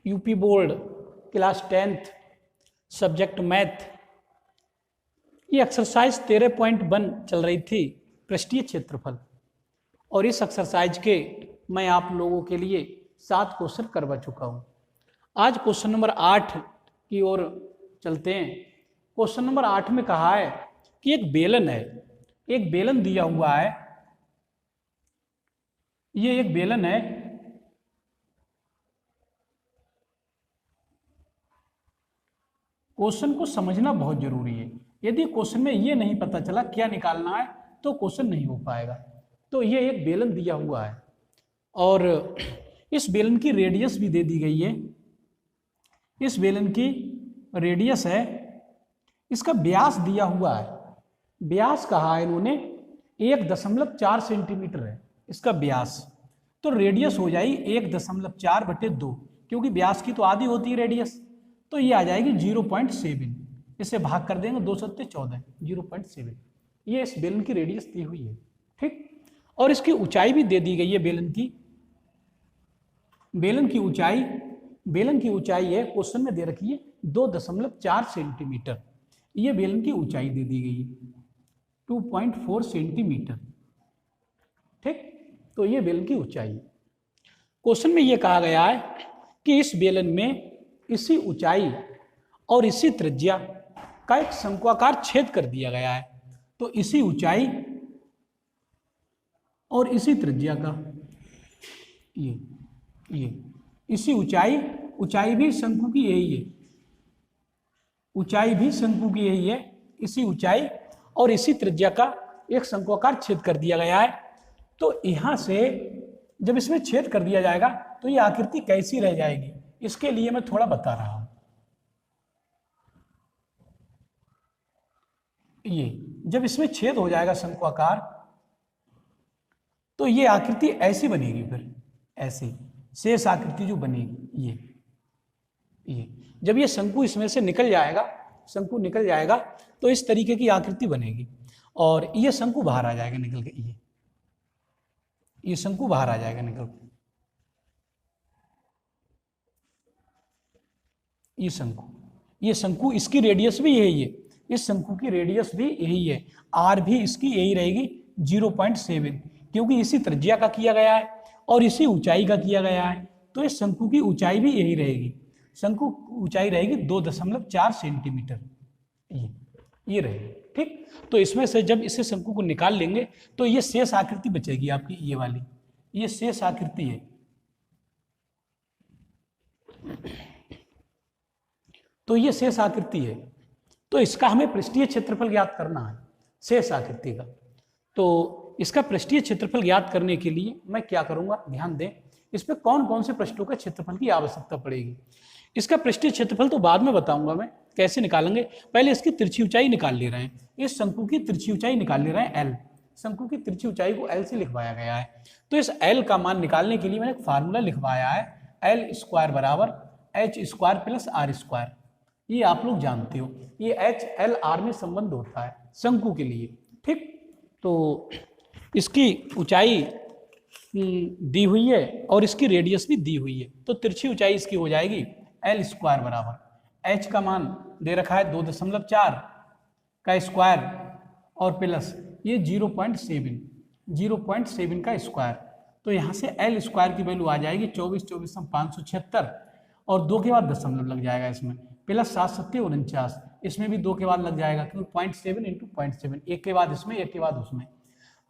UP board class 10th subject math. ये exercise 13.1 चल रही थी, पृष्ठीय क्षेत्रफल। और इस एक्सरसाइज के मैं आप लोगों के लिए 7 क्वेश्चन करवा चुका हूँ। आज क्वेश्चन नंबर 8 की ओर चलते हैं। क्वेश्चन नंबर 8 में कहा है कि एक बेलन है, एक बेलन दिया हुआ है, ये एक बेलन है, क्वेश्चन को समझना बहुत जरूरी है। यदि क्वेश्चन में ये नहीं पता चला क्या निकालना है तो क्वेश्चन नहीं हो पाएगा। तो ये एक बेलन दिया हुआ है और इस बेलन की रेडियस भी दे दी गई है। इस बेलन की रेडियस है, इसका व्यास दिया हुआ है। व्यास कहा है इन्होंने 1.4 सेंटीमीटर है इसका व्यास। तो रेडियस हो जाएगी 1.4/2, क्योंकि व्यास की तो आधी होती है रेडियस। तो ये आ जाएगी 0.7। इसे भाग कर देंगे 2 सत्ते 14, 0.7। ये इस बेलन की रेडियस दी हुई है, ठीक। और इसकी ऊंचाई भी दे दी गई है बेलन की। बेलन की ऊंचाई है, क्वेश्चन में दे रखी है 2.4 सेंटीमीटर। ये बेलन की ऊंचाई दे दी गई है 2.4 सेंटीमीटर, ठीक। तो ये बेलन की ऊंचाई है। क्वेश्चन में ये कहा गया है कि इस बेलन में इसी ऊंचाई और इसी त्रिज्या का एक शंक्वाकार छेद कर दिया गया है। तो इसी ऊंचाई और इसी त्रिज्या का ये इसी ऊंचाई भी शंकु की यही है, ऊंचाई भी शंकु की यही है। इसी ऊंचाई और इसी त्रिज्या का एक शंक्वाकार छेद कर दिया गया है। तो यहां से जब इसमें छेद कर दिया जाएगा तो ये आकृति कैसी रह जाएगी, इसके लिए मैं थोड़ा बता रहा हूं। ये जब इसमें छेद हो जाएगा शंक्वाकार तो ये आकृति ऐसी बनेगी, फिर ऐसी शेष आकृति जो बनेगी ये जब ये शंकु इसमें से निकल जाएगा तो इस तरीके की आकृति बनेगी और ये शंकु बाहर आ जाएगा निकल के। ये शंकु बाहर आ जाएगा निकल के। ये शंकु इसकी रेडियस भी यही है, इस शंकु की रेडियस भी यही है। आर भी इसकी यही रहेगी 0.7, क्योंकि इसी त्रिज्या का किया गया है और इसी ऊंचाई का किया गया है। तो इस शंकु की ऊंचाई भी यही रहेगी, शंकु ऊंचाई रहेगी 2.4 सेंटीमीटर। ये रहेगी, ठीक। तो इसमें से जब इसे शंकु को निकाल लेंगे तो ये शेष आकृति बचेगी आपकी, ये वाली, ये शेष आकृति है। तो ये शेष आकृति है। तो इसका हमें पृष्ठीय क्षेत्रफल ज्ञात करना है, शेष आकृति का। तो इसका पृष्ठीय क्षेत्रफल ज्ञात करने के लिए मैं क्या करूंगा, ध्यान दें, इस पे कौन कौन से पृष्ठों का क्षेत्रफल की आवश्यकता पड़ेगी। इसका पृष्ठीय क्षेत्रफल तो बाद में बताऊंगा मैं कैसे निकालेंगे। पहले इसकी तिरछी ऊंचाई निकाल ले रहे हैं, इस शंकु की तिरछी ऊंचाई निकाल ले रहे हैं L। शंकु की तिरछी ऊंचाई को L से लिखवाया गया है। तो इस L का मान निकालने के लिए मैंने एक फार्मूला लिखवाया है, L² बराबर h² प्लस r²। ये आप लोग जानते हो, ये H/L/R में संबंध होता है शंकु के लिए, ठीक। तो इसकी ऊंचाई दी हुई है और इसकी रेडियस भी दी हुई है। तो तिरछी ऊंचाई इसकी हो जाएगी L² बराबर h का मान दे रखा है 2.4 का स्क्वायर और प्लस ये 0.7 का स्क्वायर। तो यहाँ से L² की वैल्यू आ जाएगी 24/576 और 2 के बाद दशमलव लग जाएगा इसमें, प्लस 7 7 49, इसमें भी 2 के बाद लग जाएगा क्योंकि 0.7 × 0.7, एक के बाद इसमें एक के बाद उसमें।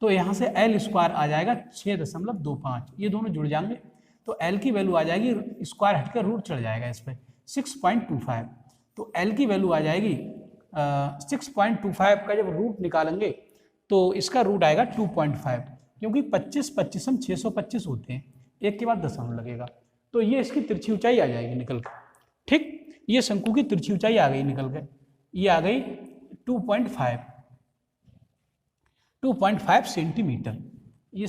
तो यहाँ से L² आ जाएगा 6.25, ये दोनों जुड़ जाएंगे तो L की वैल्यू आ जाएगी, स्क्वायर हटकर रूट चढ़ जाएगा इस पर 6.25। तो L की वैल्यू आ जाएगी 6.25 का जब रूट निकालेंगे तो इसका रूट आएगा 2.5, क्योंकि 25 25 हम 625 होते हैं, एक के बाद दशमलव लगेगा। तो ये इसकी तिरछी ऊंचाई आ जाएगी निकल कर, ठीक। ये शंकु की तिरछी ऊंचाई आ गई निकल कर, ये आ गई 2.5 सेंटीमीटर। ये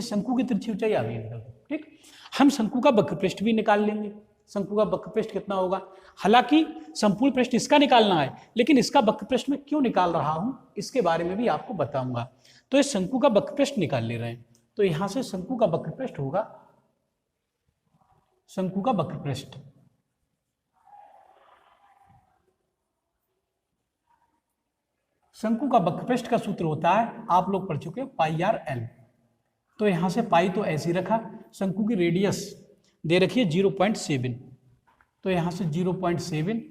शंकु की तिरछी ऊंचाई आ गई निकल कर, ठीक। हम शंकु का वक्रपृष्ठ भी निकाल लेंगे। शंकु का वक्रपृष्ठ कितना होगा, हालांकि संपूर्ण पृष्ठ इसका निकालना है, लेकिन इसका वक्रपृष्ठ मैं क्यों निकाल रहा हूं इसके बारे में भी आपको बताऊंगा। तो इस शंकु का वक्रपृष्ठ निकाल ले रहे हैं। तो यहां से शंकु का वक्रपृष्ठ होगा, शंकु का वक्रपृष्ठ शंकु का वक्रपृष्ठ का सूत्र होता है, आप लोग पढ़ चुके हैं, पाई आर एल। तो यहां से पाई तो ऐसे ही रखा, शंकु की रेडियस दे रखी है 0.7, तो यहां से 0.7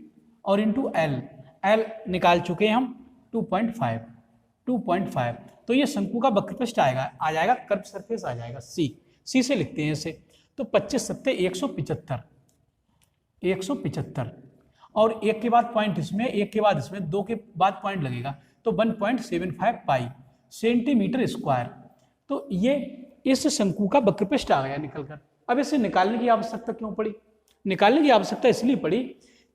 और इंटू एल, एल निकाल चुके हैं हम 2.5, तो ये शंकु का वक्रपृष्ठ आएगा, आ जाएगा कर्व सरफेस आ जाएगा सी से लिखते हैं इसे। तो 25 सत्ते 175 और एक के बाद पॉइंट इसमें, एक के बाद इसमें, दो के बाद पॉइंट लगेगा, तो 1.75 पाई सेंटीमीटर स्क्वायर। तो ये इस शंकु का वक्रपृष्ठ आ गया निकलकर। अब इसे निकालने की आवश्यकता क्यों पड़ी? निकालने की आवश्यकता इसलिए पड़ी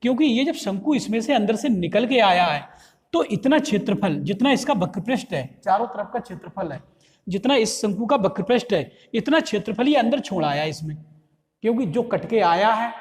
क्योंकि ये जब शंकु इसमें से अंदर से निकल के आया है तो इतना क्षेत्रफल जितना इसका वक्रपृष्ठ है, चारों तरफ का क्षेत्रफल है, जितना इस शंकु का वक्रपृष्ठ है, इतना क्षेत्रफल ये अंदर छोड़ आया इसमें, क्योंकि जो कट के आया है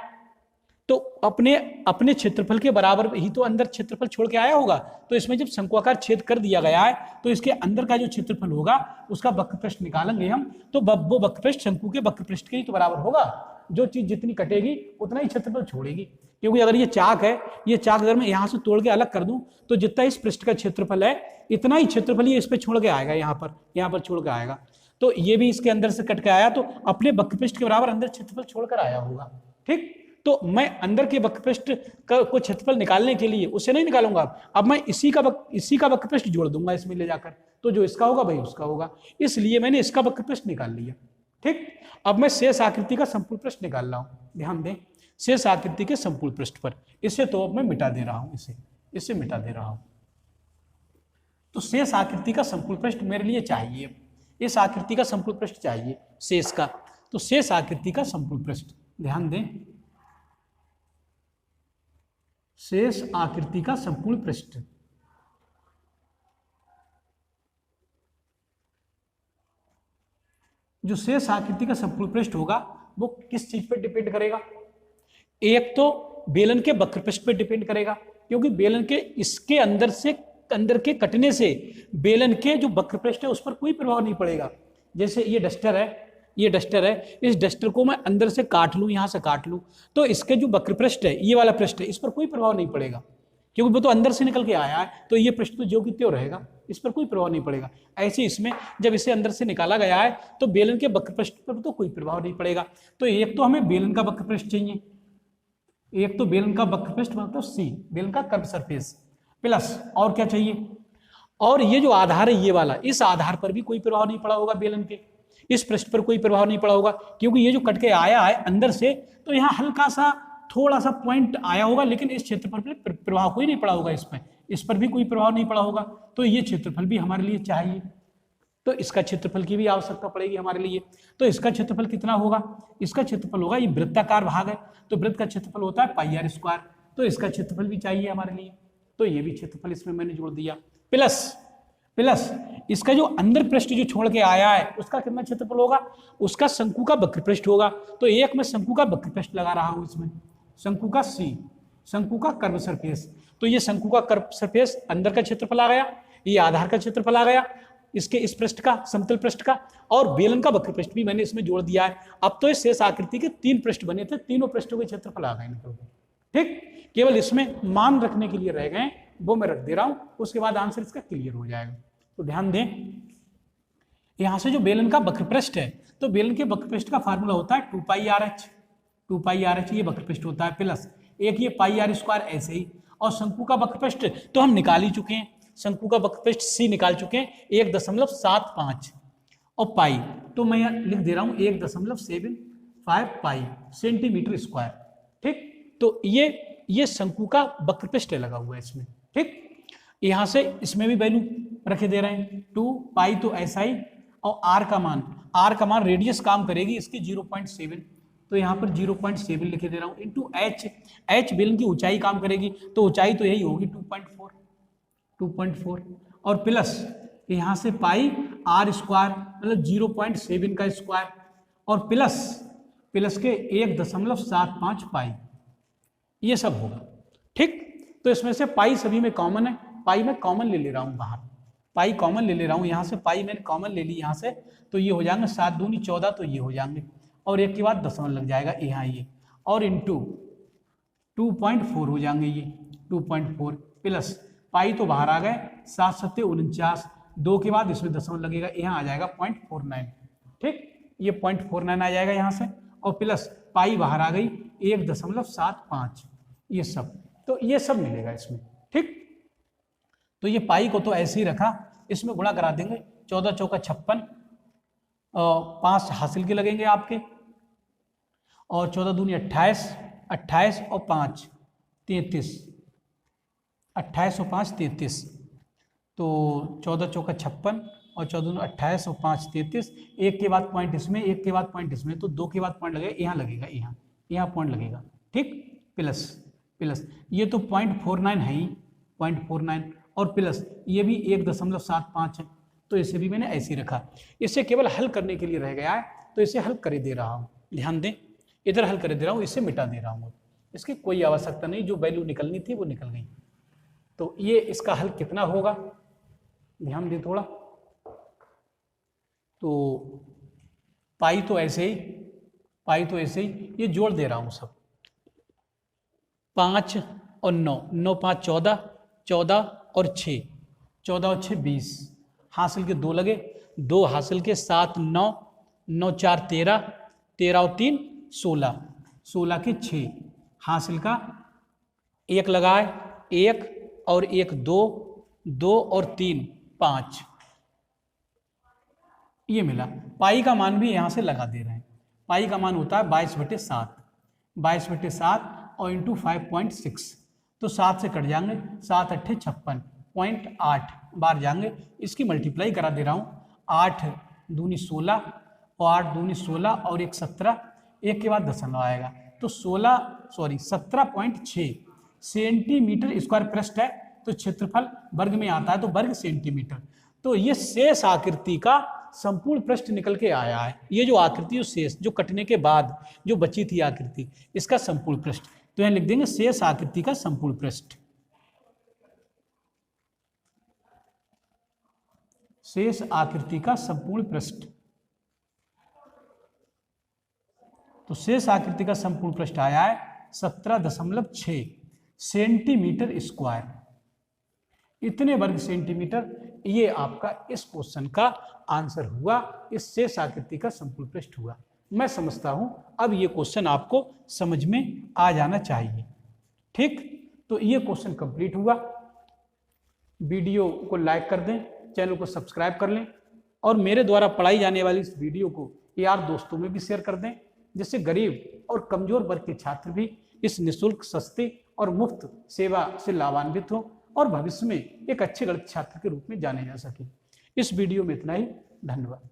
तो अपने क्षेत्रफल के बराबर ही तो अंदर क्षेत्रफल छोड़ के आया होगा। तो इसमें जब शंकुआकार छेद कर दिया गया है तो इसके अंदर का जो क्षेत्रफल होगा उसका वक्रपृष्ठ निकालेंगे हम, तो वो वक्रपृष्ठ शंकु के वक्रपृष्ठ के ही तो बराबर होगा। जो चीज जितनी कटेगी उतना ही क्षेत्रफल छोड़ेगी, क्योंकि अगर ये चाक है, ये चाक अगर मैं यहाँ से तोड़ के अलग कर दूं तो जितना इस पृष्ठ का क्षेत्रफल है इतना ही क्षेत्रफल ये इस पे छोड़ के आएगा, यहाँ पर छोड़ के आएगा। तो ये भी इसके अंदर से कट के आया तो अपने वक्रपृष्ठ के बराबर अंदर क्षेत्रफल छोड़कर आया होगा। ठीक, तो मैं अंदर के वक्रपृष्ठ को क्षेत्रफल निकालने के लिए उसे नहीं निकालूंगा, अब मैं इसी का वक्रपृष्ठ जोड़ दूंगा इसमें ले जाकर, तो जो इसका होगा भाई उसका होगा, इसलिए मैंने इसका वक्रपृष्ठ निकाल लिया। ठीक, अब मैं शेष आकृति का संपूर्ण पृष्ठ निकाल रहा हूं, ध्यान दें, शेष आकृति के संपूर्ण पृष्ठ पर। इसे तो अब मैं मिटा दे रहा हूं, इसे मिटा दे रहा हूं। तो शेष आकृति का संपूर्ण पृष्ठ मेरे लिए चाहिए, इस आकृति का संपूर्ण पृष्ठ चाहिए शेष का, तो शेष आकृति का संपूर्ण पृष्ठ, ध्यान दें, शेष आकृति का संपूर्ण पृष्ठ। जो शेष आकृति का संपूर्ण पृष्ठ होगा वो किस चीज पर डिपेंड करेगा? एक तो बेलन के वक्रपृष्ठ पर डिपेंड करेगा, क्योंकि बेलन के इसके अंदर के कटने से बेलन के जो वक्रपृष्ठ है उस पर कोई प्रभाव नहीं पड़ेगा। जैसे ये डस्टर है, इस डस्टर को मैं अंदर से काट लूं, यहां से काट लूं, तो इसके जो वक्रपृष्ठ है, ये वाला पृष्ठ है, इस पर कोई प्रभाव नहीं पड़ेगा, क्योंकि वो तो अंदर से निकल के आया है, तो ये पृष्ठ तो जो कि त्यों रहेगा, इस पर कोई प्रभाव नहीं पड़ेगा। ऐसे इसमें जब इसे अंदर से निकाला गया है तो बेलन के वक्रपृष्ठ पर तो कोई प्रभाव नहीं पड़ेगा। तो एक तो हमें बेलन का वक्रपृष्ठ चाहिए, एक तो बेलन का वक्रपृष्ठ मतलब सी, बेलन का कर्व सरफेस, प्लस और क्या चाहिए, और ये जो आधार है ये वाला, इस आधार पर भी कोई प्रभाव नहीं पड़ा होगा बेलन के, इस पृष्ठ पर कोई प्रभाव नहीं पड़ा होगा, क्योंकि ये जो कट के आया है अंदर से, तो यहाँ हल्का सा थोड़ा सा पॉइंट आया होगा, लेकिन इस क्षेत्रफल पर प्रभाव कोई नहीं पड़ा होगा, इस पर भी कोई प्रभाव नहीं पड़ा होगा। तो ये क्षेत्रफल भी हमारे लिए चाहिए, तो इसका क्षेत्रफल की भी आवश्यकता पड़ेगी हमारे लिए। तो इसका क्षेत्रफल कितना होगा? इसका क्षेत्रफल होगा, ये वृत्ताकार भाग है तो वृत्त का क्षेत्रफल होता है पाई आर स्क्वायर, तो इसका क्षेत्रफल भी चाहिए हमारे लिए, तो ये भी क्षेत्रफल इसमें मैंने जोड़ दिया। प्लस इसका जो अंदर पृष्ठ जो छोड़ के आया है उसका कितना क्षेत्रफल होगा? उसका शंकु का वक्रपृष्ठ होगा, तो एक मैं शंकु का वक्रपृष्ठ लगा रहा हूं इसमें, शंकु का सी, शंकु का कर्व सरफेस। तो ये शंकु का कर्व सरफेस अंदर का क्षेत्रफल आ गया, ये आधार का क्षेत्रफल आ गया, इसके इस पृष्ठ का, समतल पृष्ठ का, और बेलन का वक्रपृष्ठ भी मैंने इसमें जोड़ दिया है। अब तो इस शेष आकृति के 3 पृष्ठ बने थे, तीनों पृष्ठों के क्षेत्रफल आ गए निकल के। ठीक, केवल इसमें मान रखने के लिए रह गए, वो मैं रख दे रहा हूं, उसके बाद आंसर इसका क्लियर हो जाएगा। तो ध्यान दें, यहां से जो बेलन का वक्रपृष्ठ है, तो बेलन के वक्रपृष्ठ का फार्मूला होता है 2 पाई आर एच, ये वक्रपृष्ठ होता है, प्लस एक ये पाई आर स्क्वायर ऐसे ही, और शंकु का वक्रपृष्ठ तो हम निकाल ही चुके हैं, शंकु का वक्रपृष्ठ सी निकाल चुके हैं 1.75, और पाई तो मैं यहाँ लिख दे रहा हूं 1.75 पाई सेंटीमीटर स्क्वायर। ठीक, तो ये शंकु का वक्रपृष्ठ लगा हुआ है इसमें। ठीक, यहां से इसमें भी वैल्यू रखे दे रहे हैं 2 पाई, तो ऐसा ही, और आर का मान रेडियस काम करेगी इसकी 0.7, तो यहाँ पर 0.7 लिखे दे रहा हूँ, इंटू एच बेलन की ऊंचाई काम करेगी, तो ऊंचाई तो यही होगी 2.4, और प्लस यहाँ से पाई आर स्क्वायर मतलब 0.7 का स्क्वायर, और प्लस के 1.75 पाई, ये सब होगा। ठीक, तो इसमें से पाई सभी में कॉमन है, पाई मैं कॉमन ले रहा हूँ बाहर, पाई कॉमन ले रहा हूँ यहाँ से, पाई मैंने कॉमन ले ली यहाँ से, तो ये हो जाएंगे 7 दूनी 14, तो ये हो जाएंगे, और एक के बाद दशमलव लग जाएगा यहाँ ये, और इंटू 2.4 हो जाएंगे ये 2.4, प्लस पाई तो बाहर आ गए, 7 सत्ते 49, 2 के बाद इसमें दशमलव लगेगा, यहाँ आ जाएगा 0.49। ठीक, ये 0.49 आ जाएगा यहाँ से, और प्लस पाई बाहर आ गई 1.75, ये सब, तो ये सब मिलेगा इसमें। ठीक, तो ये पाई को तो ऐसे ही रखा, इसमें गुणा करा देंगे, 14 चौका 56, 5 हासिल के लगेंगे आपके, और 14 दूनी 28, 28 और 5 33, 28 और 5 33, तो 14 चौका 56 और 14 दूनी 28 और 5 33, एक के बाद पॉइंट इसमें, एक के बाद पॉइंट इसमें, तो 2 के बाद पॉइंट लगेगा, यहाँ लगेगा, यहाँ पॉइंट लगेगा। ठीक, प्लस ये तो 0.49 है ही, 0.49, और प्लस ये भी 1.75 है, तो इसे भी मैंने ऐसे ही रखा। इसे केवल हल करने के लिए रह गया है, तो इसे हल कर दे रहा हूँ, ध्यान दें, इधर हल कर दे रहा हूँ, इसे मिटा दे रहा हूँ, इसकी कोई आवश्यकता नहीं, जो वैल्यू निकलनी थी वो निकल गई। तो ये इसका हल कितना होगा, ध्यान दें थोड़ा, तो पाई तो ऐसे ही, ये जोड़ दे रहा हूँ सब, 5 और 9, 9 5 14, 14 और 6, 14 और 6 20, हासिल के 2 लगे, 2 हासिल के 7 9, 9 4 13, 13 और 3 16, 16 के 6, हासिल का 1 लगाए, 1 और 1 2, 2 और 3 5, ये मिला। पाई का मान भी यहाँ से लगा दे रहे हैं, पाई का मान होता है 22/7, 22/7 और इंटू 5.6, तो 7 से कट जाएंगे, 7 8 56, 0.8 बार जाएंगे, इसकी मल्टीप्लाई करा दे रहा हूँ, 8 दूनी 16 और 8 दूनी 16 और 1 17, एक के बाद दशमलव आएगा, तो 17.6 सेंटीमीटर स्क्वायर पृष्ठ है, तो क्षेत्रफल वर्ग में आता है तो वर्ग सेंटीमीटर, तो ये शेष आकृति का संपूर्ण पृष्ठ निकल के आया है। ये जो आकृति शेष जो कटने के बाद जो बची थी आकृति, इसका संपूर्ण पृष्ठ, तो यहां लिख देंगे शेष आकृति का संपूर्ण पृष्ठ, शेष आकृति का संपूर्ण पृष्ठ, तो शेष आकृति का संपूर्ण पृष्ठ आया है 17.6 सेंटीमीटर स्क्वायर, इतने वर्ग सेंटीमीटर। ये आपका इस क्वेश्चन का आंसर हुआ, इस शेष आकृति का संपूर्ण पृष्ठ हुआ। मैं समझता हूं अब ये क्वेश्चन आपको समझ में आ जाना चाहिए। ठीक, तो ये क्वेश्चन कंप्लीट हुआ। वीडियो को लाइक कर दें, चैनल को सब्सक्राइब कर लें, और मेरे द्वारा पढ़ाई जाने वाली इस वीडियो को यार दोस्तों में भी शेयर कर दें, जिससे गरीब और कमजोर वर्ग के छात्र भी इस निःशुल्क, सस्ते और मुफ्त सेवा से लाभान्वित हो और भविष्य में एक अच्छे गणित छात्र के रूप में जाने जा सके। इस वीडियो में इतना ही, धन्यवाद।